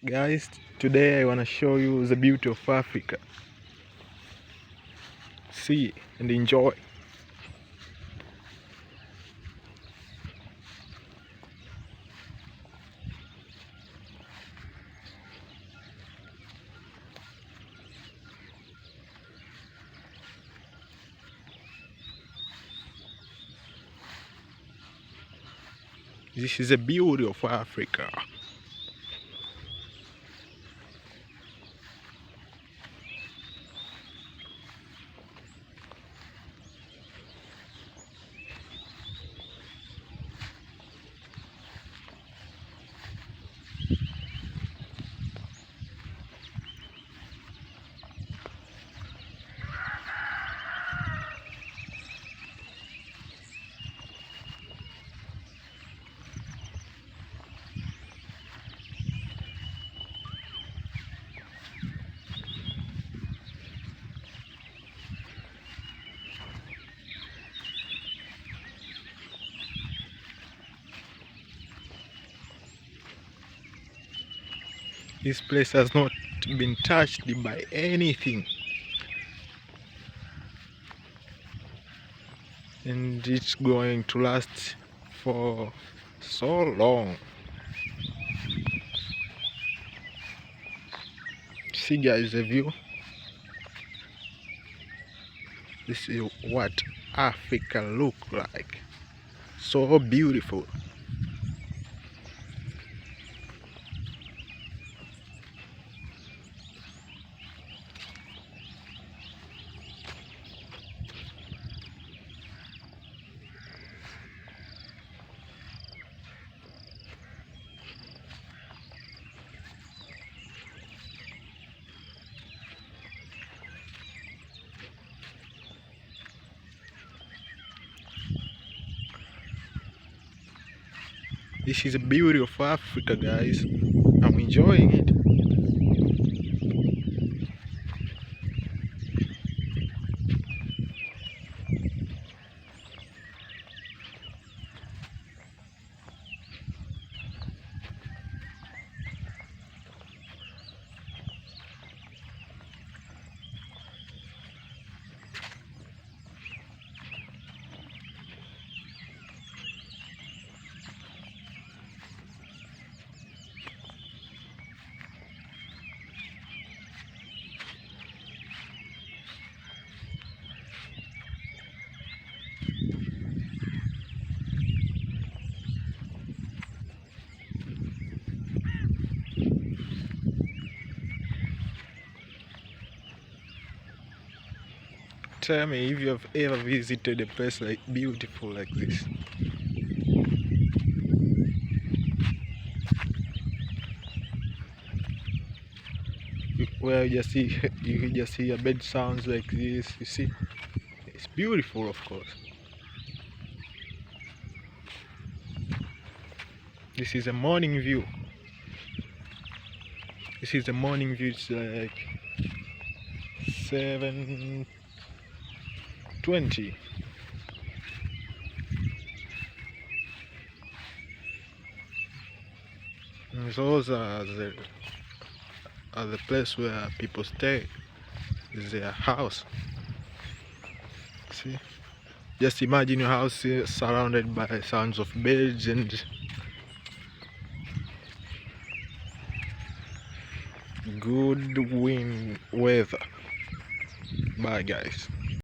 Guys, today I want to show you the beauty of Africa. See and enjoy. This is the beauty of Africa. This place has not been touched by anything, and it's going to last for so long. See guys, the view. This is what Africa look like. So beautiful. This is the beauty of Africa, guys. I'm enjoying it. Tell me if you have ever visited a place like beautiful like this. Where you just hear bird sounds like this. You see, it's beautiful, of course. This is a morning view. This is the morning view. It's like 7:20. And those are the place where people stay. Is their house. See, just imagine your house surrounded by sounds of birds and good wind weather. Bye guys.